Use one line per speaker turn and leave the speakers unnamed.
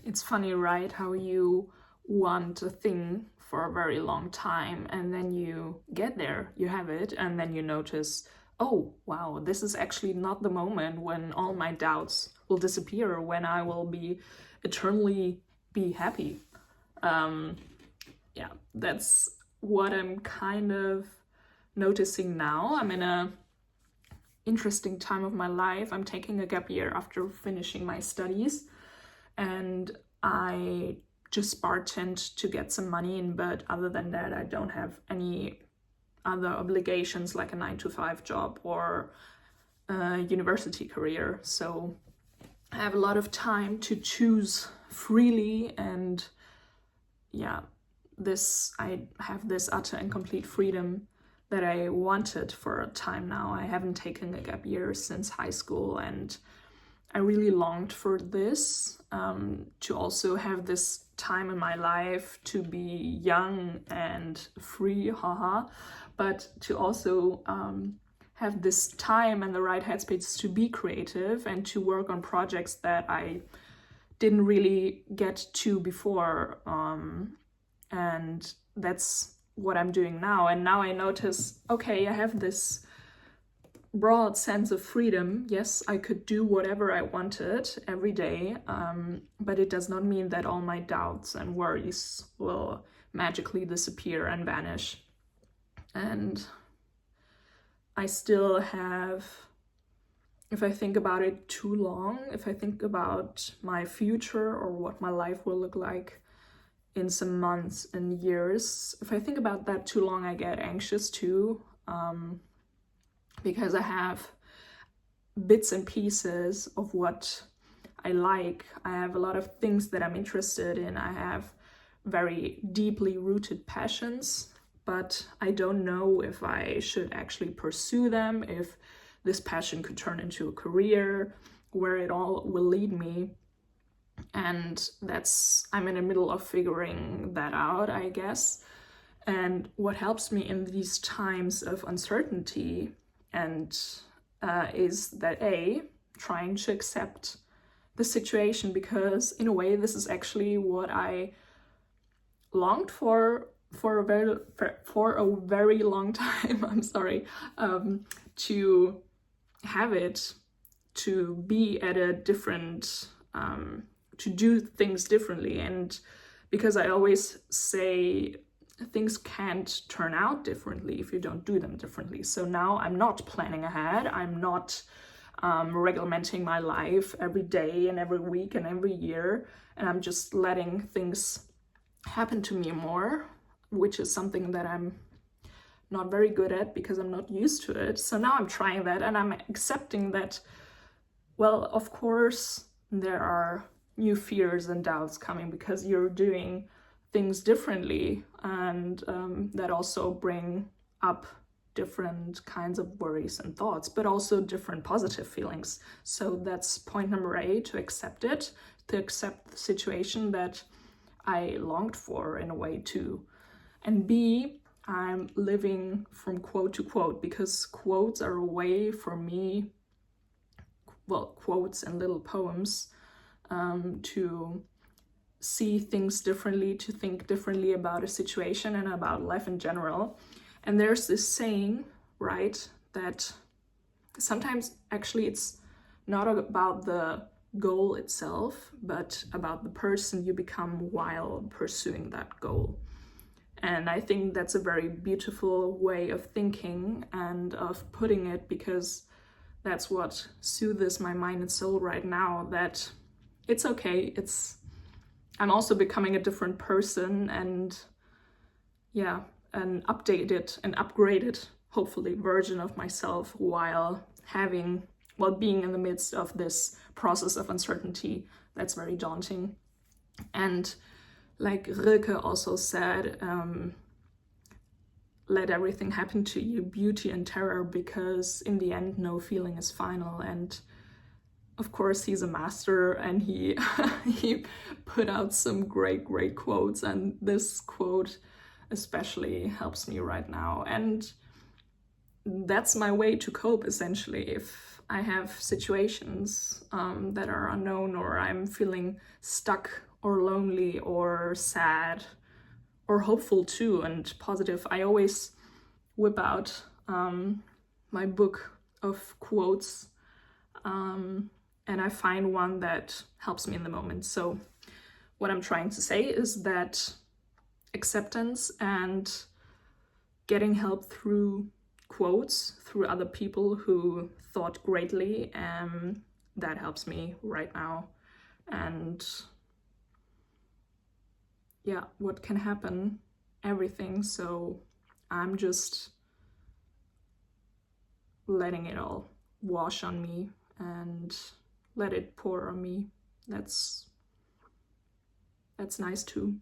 It's funny, right? How you want a thing for a very long time and then you get there, you have it, and then you notice, oh, wow, this is actually not the moment when all my doubts will disappear, when I will be eternally be happy. Um, yeah, that's what I'm kind of noticing now. I'm in a interesting time of my life. I'm taking a gap year after finishing my studies, and I just bartend to get some money in, but other than that, I don't have any other obligations like a 9 to 5 job or a university career. So I have a lot of time to choose freely, and yeah, I have this utter and complete freedom that I wanted for a time now. I haven't taken a gap year since high school, and I really longed for this, to also have this time in my life to be young and free, haha, but to also have this time and the right headspace to be creative and to work on projects that I didn't really get to before. And that's what I'm doing now. And now I notice, okay, I have this broad sense of freedom. Yes, I could do whatever I wanted every day, but it does not mean that all my doubts and worries will magically disappear and vanish. And I still have, if I think about it too long, if I think about my future or what my life will look like in some months and years, if I think about that too long, I get anxious too. Because I have bits and pieces of what I like. I have a lot of things that I'm interested in. I have very deeply rooted passions, but I don't know if I should actually pursue them, if this passion could turn into a career, where it all will lead me. And I'm in the middle of figuring that out, I guess. And what helps me in these times of uncertainty is that trying to accept the situation, because in a way this is actually what I longed for a very long time. I'm sorry, to have it, to be at a different, to do things differently. And because I always say things can't turn out differently if you don't do them differently. So now I'm not planning ahead. I'm not regulating my life every day and every week and every year. And I'm just letting things happen to me more, which is something that I'm not very good at because I'm not used to it. So now I'm trying that, and I'm accepting that, well, of course, there are new fears and doubts coming because you're doing things differently, and that also bring up different kinds of worries and thoughts, but also different positive feelings. So that's point number A, to accept it, to accept the situation that I longed for in a way too. And B, I'm living from quote to quote, because quotes are a way for me, well, quotes and little poems, to see things differently, to think differently about a situation and about life in general. And there's this saying, right, that sometimes actually it's not about the goal itself, but about the person you become while pursuing that goal. And I think that's a very beautiful way of thinking and of putting it, because that's what soothes my mind and soul right now, that it's okay, I'm also becoming a different person, and yeah, an updated and upgraded, hopefully, version of myself while being in the midst of this process of uncertainty that's very daunting. And like Rilke also said, let everything happen to you, beauty and terror, because in the end, no feeling is final. And of course, he's a master, and he he put out some great quotes, and this quote especially helps me right now. And that's my way to cope, essentially. If I have situations that are unknown, or I'm feeling stuck or lonely or sad or hopeful too, and positive, I always whip out my book of quotes, and I find one that helps me in the moment. So what I'm trying to say is that acceptance and getting help through quotes, through other people who thought greatly, that helps me right now. And yeah, what can happen? Everything. So I'm just letting it all wash on me and let it pour on me. That's nice too.